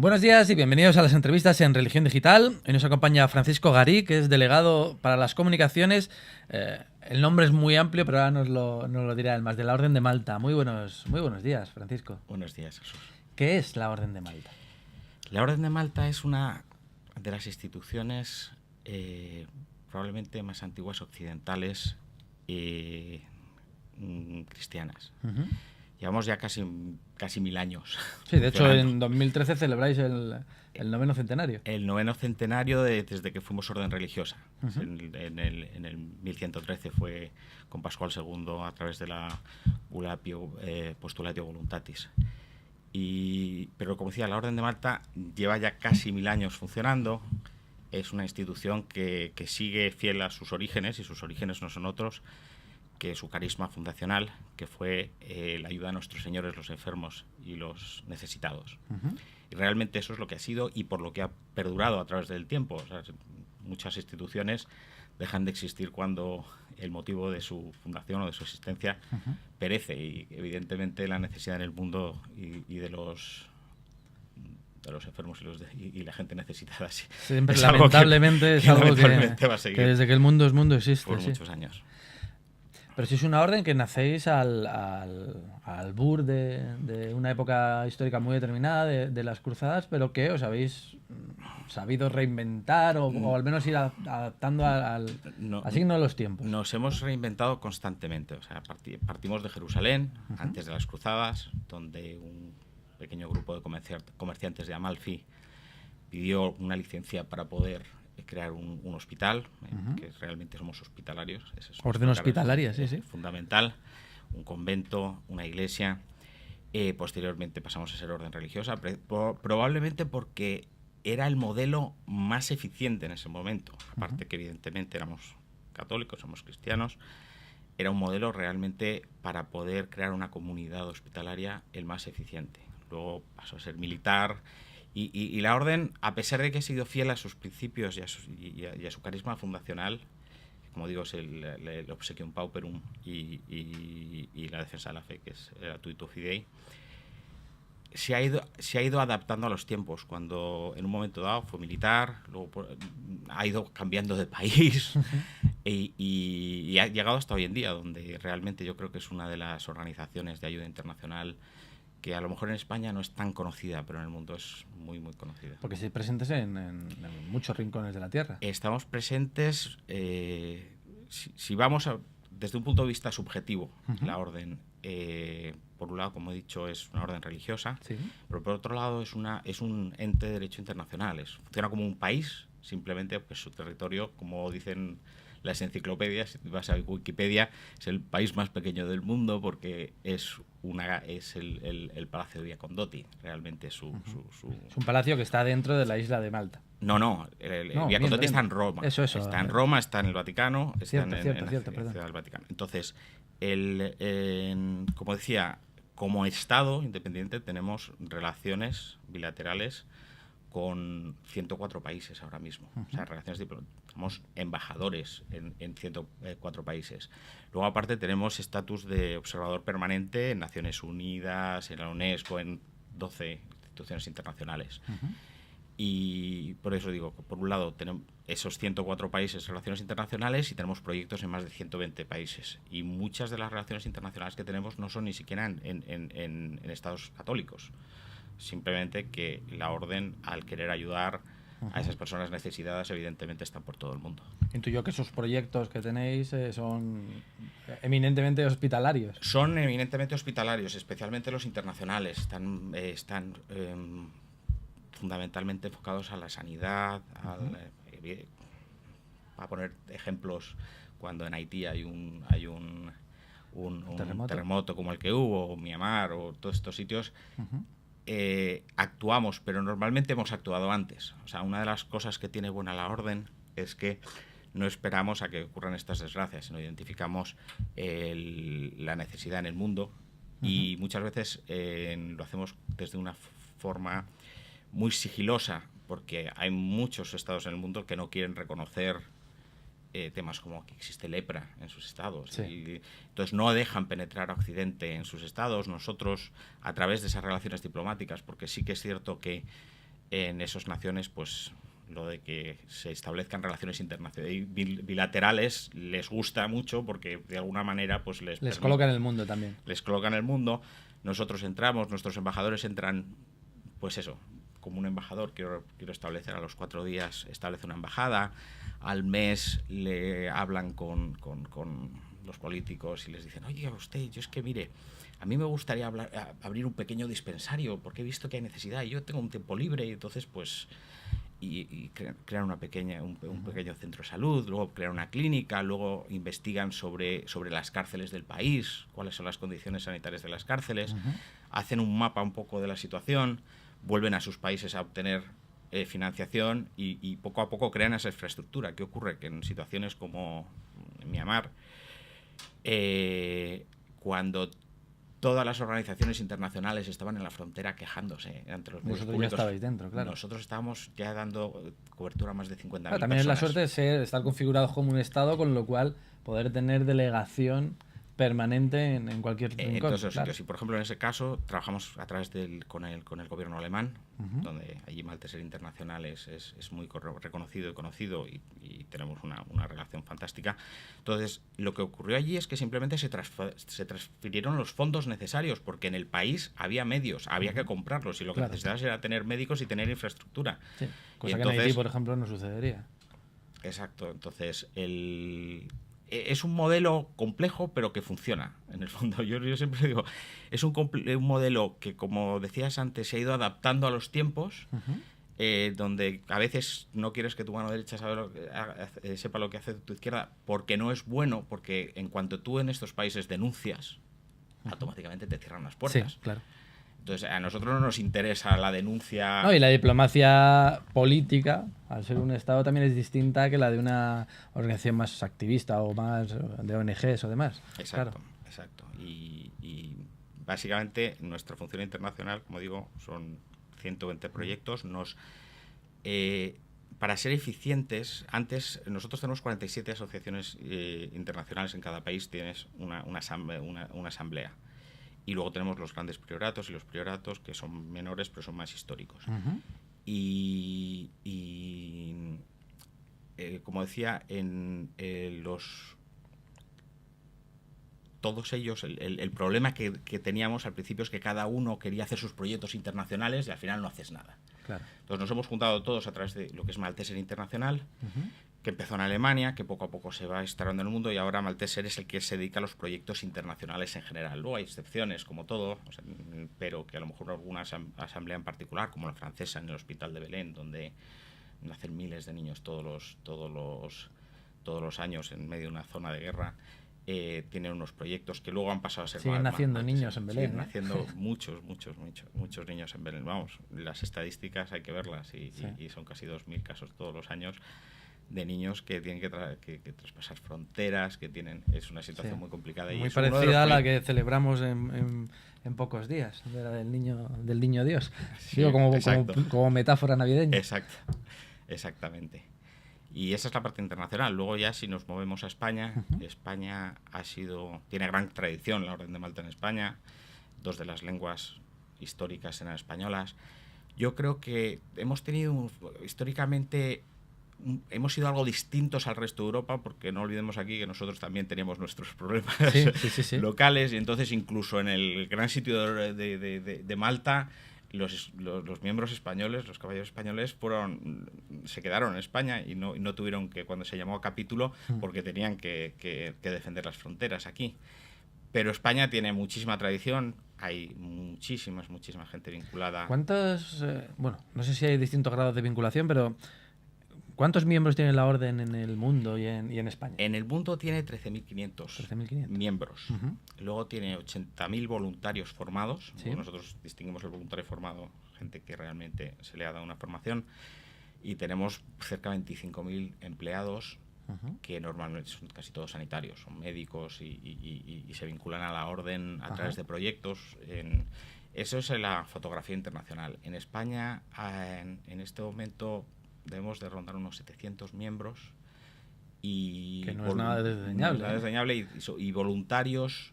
Buenos días y bienvenidos a las entrevistas en Religión Digital. Hoy nos acompaña Francisco Garí, que es delegado para las comunicaciones. El nombre es muy amplio, pero ahora nos lo dirá él más, de la Orden de Malta. Muy buenos días, Francisco. Buenos días, Jesús. ¿Qué es la Orden de Malta? La Orden de Malta es una de las instituciones probablemente más antiguas occidentales cristianas. Llevamos ya casi 1000 años. Sí, de hecho en 2013 celebráis el noveno centenario. El noveno centenario desde que fuimos orden religiosa. En el 1113 fue con Pascual II a través de la Bula Postulatio Voluntatis. Pero como decía, la Orden de Malta lleva ya casi 1000 años funcionando. Es una institución que sigue fiel a sus orígenes, y sus orígenes no son otros que su carisma fundacional, que fue la ayuda a nuestros señores, los enfermos y los necesitados. Y realmente eso es lo que ha sido y por lo que ha perdurado a través del tiempo. O sea, muchas instituciones dejan de existir cuando el motivo de su fundación o de su existencia perece, y evidentemente la necesidad en el mundo y de los enfermos y la gente necesitada siempre, lamentablemente es algo que va a seguir desde que el mundo es mundo existe por muchos años. Pero si es una orden que nacéis al albur de una época histórica muy determinada, de las cruzadas, pero que os habéis sabido reinventar o al menos ir adaptando al signo de los tiempos. Nos hemos reinventado constantemente. O sea, partimos de Jerusalén, antes de las cruzadas, donde un pequeño grupo de comerciantes de Amalfi pidió una licencia para poder crear un hospital, que realmente somos hospitalarios. Orden hospitalaria, sí. Fundamental, un convento, una iglesia. Posteriormente pasamos a ser orden religiosa, probablemente porque era el modelo más eficiente en ese momento. Aparte que evidentemente éramos católicos, somos cristianos, era un modelo realmente para poder crear una comunidad hospitalaria el más eficiente. Luego pasó a ser militar. Y la orden, a pesar de que ha sido fiel a sus principios y a su carisma fundacional, como digo, es el obsequium pauperum y la defensa de la fe, que es el Atuitu Fidei, se ha ido adaptando a los tiempos. Cuando en un momento dado fue militar, luego ha ido cambiando de país y ha llegado hasta hoy en día, donde realmente yo creo que es una de las organizaciones de ayuda internacional que a lo mejor en España no es tan conocida, pero en el mundo es muy, muy conocida. Porque estáis presentes en muchos rincones de la Tierra. Estamos presentes, si vamos desde un punto de vista subjetivo, la orden, por un lado, como he dicho, es una orden religiosa, ¿sí? Pero por otro lado es un ente de derecho internacional. Funciona como un país, simplemente pues su territorio, como dicen las enciclopedias, si vas a Wikipedia, es el país más pequeño del mundo porque es el Palacio de Via Condotti, realmente es un palacio que está dentro de la isla de Malta. No, Via Condotti está en Roma. Eso. Está en Roma, está en el Vaticano, está en la ciudad del Vaticano. Entonces, como decía, como Estado independiente tenemos relaciones bilaterales con 104 países ahora mismo. O sea, relaciones diplomáticas. Somos embajadores en 104 países. Luego, aparte, tenemos estatus de observador permanente en Naciones Unidas, en la UNESCO, en 12 instituciones internacionales. Y por eso digo, por un lado, tenemos esos 104 países relaciones internacionales y tenemos proyectos en más de 120 países. Y muchas de las relaciones internacionales que tenemos no son ni siquiera en estados católicos. Simplemente que la orden, al querer ayudar a esas personas necesitadas, evidentemente están por todo el mundo. Intuyo que esos proyectos que tenéis son eminentemente hospitalarios. Son eminentemente hospitalarios, especialmente los internacionales. Están fundamentalmente enfocados a la sanidad, para poner ejemplos, cuando en Haití hay un terremoto como el que hubo, o Myanmar, o todos estos sitios. Actuamos, pero normalmente hemos actuado antes. O sea, una de las cosas que tiene buena la orden es que no esperamos a que ocurran estas desgracias, sino identificamos la necesidad en el mundo y muchas veces lo hacemos desde una forma muy sigilosa, porque hay muchos estados en el mundo que no quieren reconocer temas como que existe lepra en sus estados. Sí. Y entonces no dejan penetrar a Occidente en sus estados. Nosotros, a través de esas relaciones diplomáticas, porque sí que es cierto que en esas naciones, pues lo de que se establezcan relaciones internacionales bilaterales les gusta mucho porque de alguna manera pues les coloca en el mundo también. Les coloca en el mundo. Nosotros entramos, nuestros embajadores entran, pues eso, como un embajador, quiero establecer a los 4 días, establece una embajada, al mes le hablan con los políticos y les dicen, oye, usted, yo es que mire, a mí me gustaría abrir un pequeño dispensario porque he visto que hay necesidad y yo tengo un tiempo libre y entonces pues... Y crean un pequeño centro de salud, luego crean una clínica, luego investigan sobre las cárceles del país, cuáles son las condiciones sanitarias de las cárceles, hacen un mapa un poco de la situación, vuelven a sus países a obtener financiación y poco a poco crean esa infraestructura. ¿Qué ocurre? Que en situaciones como en Myanmar, cuando todas las organizaciones internacionales estaban en la frontera quejándose ante los medios públicos. Ya estabais dentro, claro. Nosotros estábamos ya dando cobertura a más de 50.000 personas. También es la suerte de estar configurados como un Estado, con lo cual poder tener delegación permanente en cualquier rincón. Entonces, claro. Si por ejemplo en ese caso trabajamos a través con el gobierno alemán, donde allí Malteser Internacional es muy reconocido y conocido y tenemos una relación fantástica. Entonces, lo que ocurrió allí es que simplemente se transfirieron los fondos necesarios, porque en el país había medios, había que comprarlos, y lo que necesitabas era tener médicos y tener infraestructura. Sí. Cosa que en Haití, por ejemplo, no sucedería. Exacto. Entonces, es un modelo complejo, pero que funciona, en el fondo. Yo siempre digo, es un modelo que, como decías antes, se ha ido adaptando a los tiempos, donde a veces no quieres que tu mano derecha sepa lo que hace tu izquierda, porque no es bueno, porque en cuanto tú en estos países denuncias, automáticamente te cierran las puertas. Sí, claro. Entonces, a nosotros no nos interesa la denuncia... No, y la diplomacia política, al ser un Estado, también es distinta que la de una organización más activista o más de ONGs o demás. Exacto, claro. Exacto. Y básicamente nuestra función internacional, como digo, son 120 proyectos. Para ser eficientes, antes nosotros tenemos 47 asociaciones internacionales en cada país, tienes una asamblea. Y luego tenemos los grandes prioratos y los prioratos, que son menores pero son más históricos. Como decía, todos ellos, el problema que teníamos al principio es que cada uno quería hacer sus proyectos internacionales y al final no haces nada. Claro. Entonces nos hemos juntado todos a través de lo que es Malteser Internacional, que empezó en Alemania, que poco a poco se va instalando en el mundo, y ahora Malteser es el que se dedica a los proyectos internacionales en general. Luego hay excepciones, como todo, pero que a lo mejor alguna asamblea en particular, como la francesa en el Hospital de Belén, donde nacen miles de niños todos los años en medio de una zona de guerra, tienen unos proyectos que luego han pasado a ser... Siguen naciendo niños en Belén. Siguen naciendo muchos niños en Belén. Vamos, las estadísticas hay que verlas y son casi 2.000 casos todos los años de niños que tienen que traspasar fronteras, es una situación muy complicada. Muy parecida a la que celebramos en pocos días, de la del niño Dios. Sí, digo, como metáfora navideña. Exactamente. Y esa es la parte internacional. Luego ya si nos movemos a España, España tiene gran tradición la Orden de Malta en España, 2 de las lenguas históricas eran españolas. Yo creo que hemos tenido históricamente... Hemos sido algo distintos al resto de Europa, porque no olvidemos aquí que nosotros también teníamos nuestros problemas locales, y entonces incluso en el gran sitio de Malta los miembros españoles, los caballeros españoles se quedaron en España y no tuvieron que, cuando se llamó a capítulo, porque tenían que defender las fronteras aquí. Pero España tiene muchísima tradición, hay muchísima gente vinculada. ¿Cuántos? Bueno, no sé si hay distintos grados de vinculación, pero ¿cuántos miembros tiene la Orden en el mundo y en España? En el mundo tiene 13.500 miembros. Luego tiene 80.000 voluntarios formados. ¿Sí? Nosotros distinguimos el voluntario formado, gente que realmente se le ha dado una formación. Y tenemos cerca de 25.000 empleados, que normalmente son casi todos sanitarios, son médicos y se vinculan a la Orden a través de proyectos. Eso es la fotografía internacional. En España, en este momento, debemos de rondar unos 700 miembros. Que no es nada desdeñable. Nada desdeñable, y voluntarios,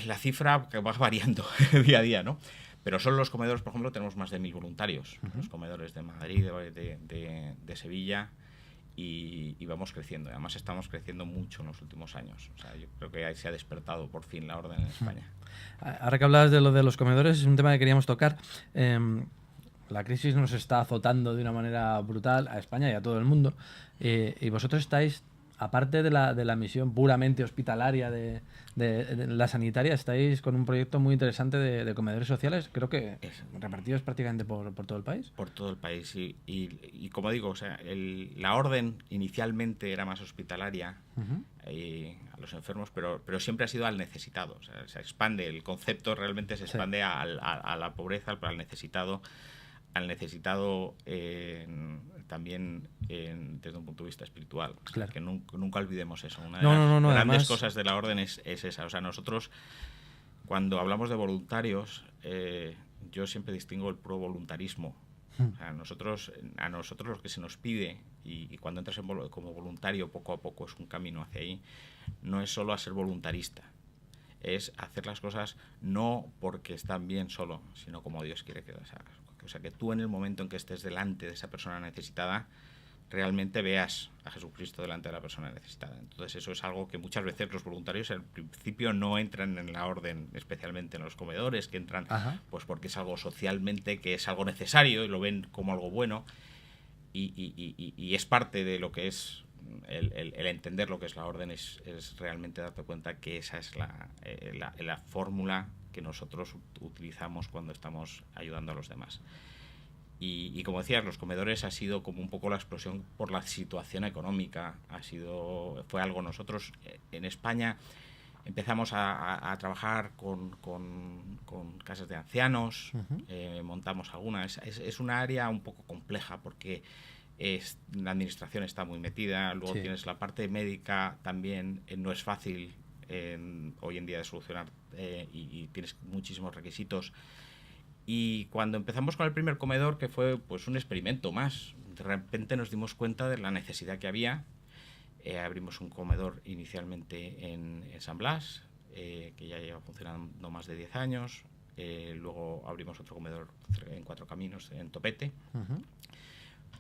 la cifra que va variando día a día, ¿no? Pero solo los comedores, por ejemplo, tenemos más de 1000 voluntarios. Los comedores de Madrid, de Sevilla, y vamos creciendo. Además, estamos creciendo mucho en los últimos años. O sea, yo creo que ahí se ha despertado por fin la orden en España. Ahora que hablabas de lo de los comedores, es un tema que queríamos tocar. La crisis nos está azotando de una manera brutal a España y a todo el mundo. Y vosotros estáis, aparte de la misión puramente hospitalaria de la sanitaria, estáis con un proyecto muy interesante de comedores sociales, creo que repartidos prácticamente por todo el país. Por todo el país, sí. Y como digo, o sea, la orden inicialmente era más hospitalaria a los enfermos, pero siempre ha sido al necesitado. O sea, se expande, el concepto realmente se expande a la pobreza, al necesitado. Al necesitado también desde un punto de vista espiritual. Claro. Que nunca olvidemos eso. Una de las grandes además, cosas de la orden es esa. O sea, nosotros, cuando hablamos de voluntarios, yo siempre distingo el puro voluntarismo. O sea, a nosotros lo que se nos pide, y cuando entras como voluntario poco a poco es un camino hacia ahí, no es solo a ser voluntarista. Es hacer las cosas no porque están bien solo, sino como Dios quiere que las hagas. O sea, que tú en el momento en que estés delante de esa persona necesitada, realmente veas a Jesucristo delante de la persona necesitada. Entonces eso es algo que muchas veces los voluntarios al principio no entran en la orden, especialmente en los comedores, que entran pues porque es algo socialmente, que es algo necesario y lo ven como algo bueno, y es parte de lo que es el entender lo que es la orden, es realmente darte cuenta que esa es la fórmula que nosotros utilizamos cuando estamos ayudando a los demás. Y como decías, los comedores ha sido como un poco la explosión por la situación económica. Fue algo. Nosotros en España empezamos a trabajar con casas de ancianos, montamos algunas. Es una área un poco compleja porque la administración está muy metida, luego tienes la parte médica también, no es fácil hoy en día de solucionar, y tienes muchísimos requisitos. Y cuando empezamos con el primer comedor, que fue pues un experimento más, de repente nos dimos cuenta de la necesidad que había. Abrimos un comedor inicialmente en San Blas, que ya lleva funcionando más de 10 años. Luego abrimos otro comedor en Cuatro Caminos, en Topete.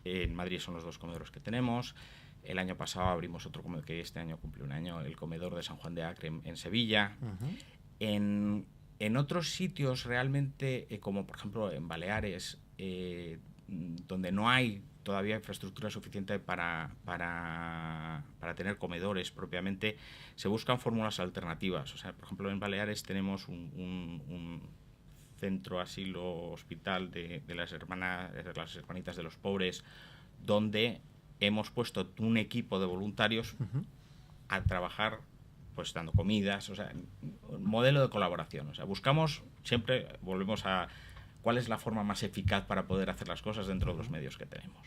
En Madrid son los 2 comedores que tenemos. El año pasado abrimos otro comedor, que este año cumple un año, el comedor de San Juan de Acre en Sevilla. En otros sitios realmente, como por ejemplo en Baleares, donde no hay todavía infraestructura suficiente para tener comedores propiamente, se buscan fórmulas alternativas. O sea, por ejemplo, en Baleares tenemos un centro asilo hospital de las hermanitas de los pobres, donde hemos puesto un equipo de voluntarios a trabajar, pues dando comidas, o sea, un modelo de colaboración. O sea, buscamos, siempre volvemos a cuál es la forma más eficaz para poder hacer las cosas dentro de los medios que tenemos.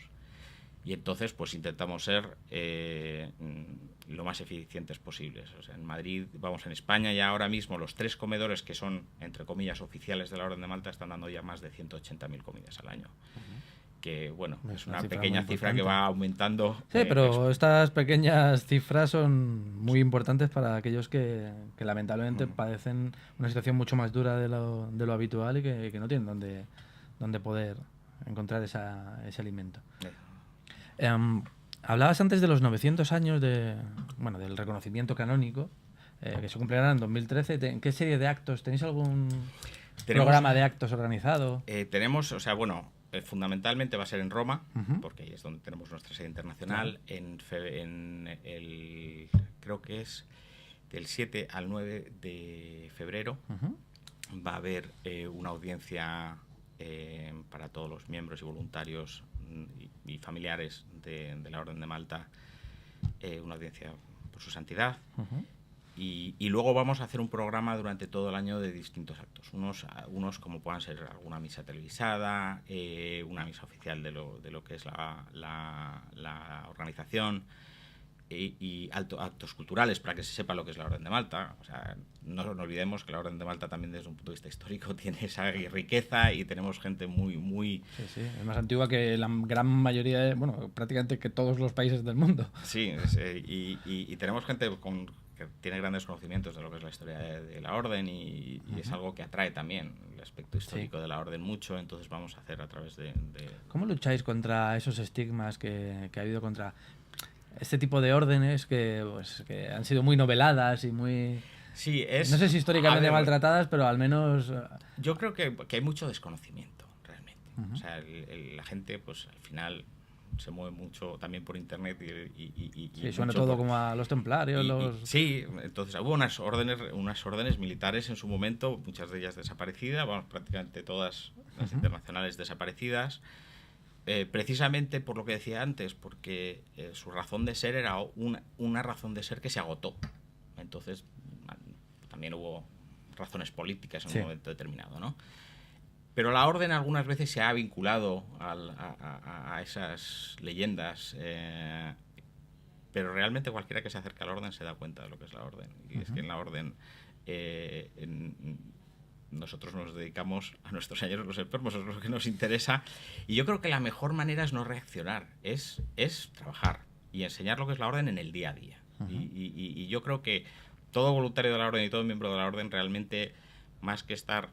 Y entonces, pues intentamos ser lo más eficientes posibles. O sea, en Madrid, en España ya ahora mismo los 3 comedores que son, entre comillas, oficiales de la Orden de Malta están dando ya más de 180.000 comidas al año. Que, bueno, es una pequeña cifra que va aumentando. Sí, pero estas pequeñas cifras son muy importantes para aquellos que lamentablemente padecen una situación mucho más dura de lo habitual y que no tienen dónde poder encontrar ese alimento. Hablabas antes de los 900 años del reconocimiento canónico, que se cumplirán en 2013. ¿En qué serie de actos? ¿Tenéis algún programa de actos organizado? Tenemos, o sea, fundamentalmente va a ser en Roma, porque ahí es donde tenemos nuestra sede internacional. Creo que es del 7 al 9 de febrero. Va a haber una audiencia para todos los miembros y voluntarios y familiares de la Orden de Malta, una audiencia por su santidad. Y luego vamos a hacer un programa durante todo el año de distintos actos. Unos como puedan ser alguna misa televisada, una misa oficial de lo que es la organización, y actos culturales para que se sepa lo que es la Orden de Malta. O sea, no olvidemos que la Orden de Malta también desde un punto de vista histórico tiene esa riqueza y tenemos gente muy... Sí, es más antigua que la gran mayoría, prácticamente que todos los países del mundo. Sí, y tenemos gente porque tiene grandes conocimientos de lo que es la historia de la orden y es algo que atrae también el aspecto histórico de la orden mucho, entonces vamos a hacer a través de... ¿Cómo lucháis contra esos estigmas que ha habido contra este tipo de órdenes que han sido muy noveladas y muy... Sí, no sé si históricamente maltratadas, pero al menos... Yo creo que hay mucho desconocimiento, realmente. O sea, la gente, pues al final se mueve mucho también por internet y suena todo como a los templarios. Sí, entonces hubo unas órdenes militares en su momento, muchas de ellas desaparecidas, vamos, prácticamente todas las internacionales desaparecidas, precisamente por lo que decía antes, porque su razón de ser era una razón de ser que se agotó. Entonces también hubo razones políticas en un momento determinado, ¿no? Pero la orden algunas veces se ha vinculado a esas leyendas, pero realmente cualquiera que se acerca a la orden se da cuenta de lo que es la orden. Y es que en la orden nosotros nos dedicamos a nuestros señores los enfermos, eso es lo que nos interesa. Y yo creo que la mejor manera es no reaccionar, es trabajar y enseñar lo que es la orden en el día a día. Y yo creo que todo voluntario de la orden y todo miembro de la orden realmente, más que estar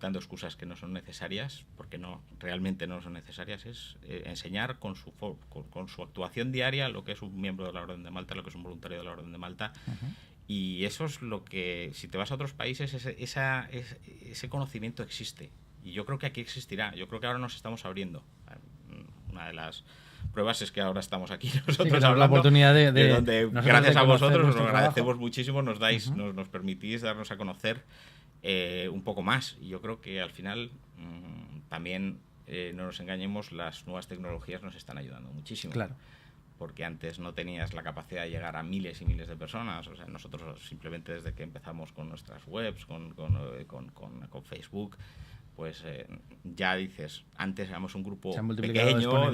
dando excusas que no son necesarias, porque realmente no son necesarias, es enseñar con su actuación diaria lo que es un miembro de la Orden de Malta, lo que es un voluntario de la Orden de Malta. Y eso es lo que, si te vas a otros países, ese conocimiento existe. Y yo creo que aquí existirá. Yo creo que ahora nos estamos abriendo. Una de las pruebas es que ahora estamos aquí nosotros hablando, la oportunidad de donde gracias a vosotros os lo agradecemos muchísimo, nos permitís darnos a conocer un poco más. Y yo creo que al final también, no nos engañemos, las nuevas tecnologías nos están ayudando muchísimo. Claro. Porque antes no tenías la capacidad de llegar a miles y miles de personas. O sea, nosotros simplemente desde que empezamos con nuestras webs, con Facebook, pues ya dices, antes éramos un grupo pequeño,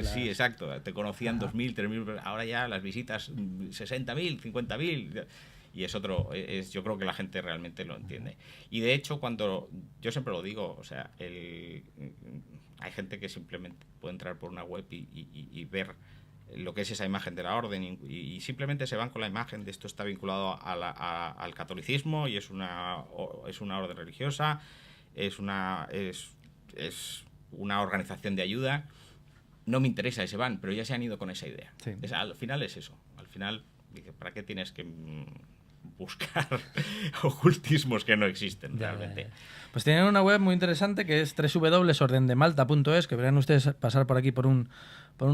sí, exacto, te conocían 2.000, 3.000, ahora ya las visitas 60.000, 50.000, y yo creo que la gente realmente lo entiende. Y de hecho, yo siempre lo digo, o sea, hay gente que simplemente puede entrar por una web y ver lo que es esa imagen de la orden y simplemente se van con la imagen de esto está vinculado al catolicismo y es una orden religiosa, es una organización de ayuda, no me interesa y se van, pero ya se han ido con esa idea. Sí. Al final es eso, al final dice, ¿para qué tienes que buscar ocultismos que no existen realmente? Pues tienen una web muy interesante que es www.ordendemalta.es, que verán ustedes pasar por aquí por un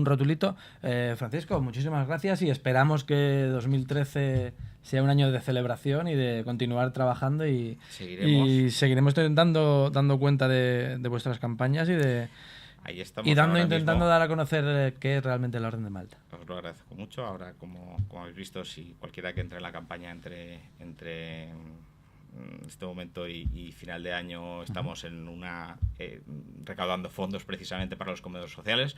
rotulito. Francisco, muchísimas gracias y esperamos que 2013 sea un año de celebración y de continuar trabajando y seguiremos dando cuenta de vuestras campañas Ahí estamos intentando dar a conocer qué es realmente la Orden de Malta. Os lo agradezco mucho. Ahora, como habéis visto, si cualquiera que entre en la campaña entre este momento y final de año, estamos recaudando fondos precisamente para los comedores sociales,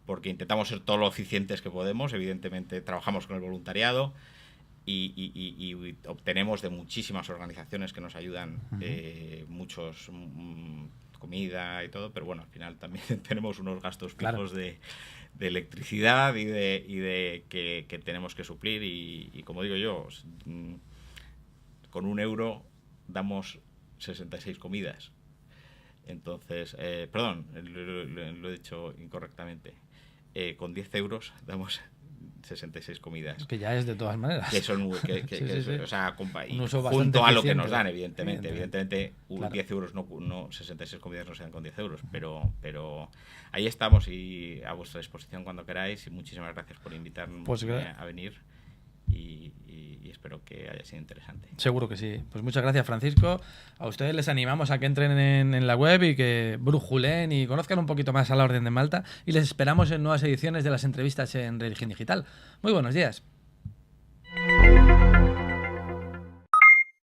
porque intentamos ser todo lo eficientes que podemos. Evidentemente trabajamos con el voluntariado y obtenemos de muchísimas organizaciones que nos ayudan, muchos comida y todo, pero bueno, al final también tenemos unos gastos fijos de electricidad y de que tenemos que suplir y como digo yo, con €1 damos 66 comidas. Entonces, perdón, lo he dicho incorrectamente. Con 10 euros damos 66 comidas. Que ya es de todas maneras. Que son o sea, junto a lo que nos dan, evidentemente claro. 10 euros, no 66 comidas no se dan con 10 euros, pero ahí estamos y a vuestra disposición cuando queráis y muchísimas gracias por invitarme a venir y espero que haya sido interesante. Seguro que sí. Pues muchas gracias, Francisco. A ustedes les animamos a que entren en la web y que brujulen y conozcan un poquito más a la Orden de Malta y les esperamos en nuevas ediciones de las entrevistas en Religión Digital. Muy buenos días.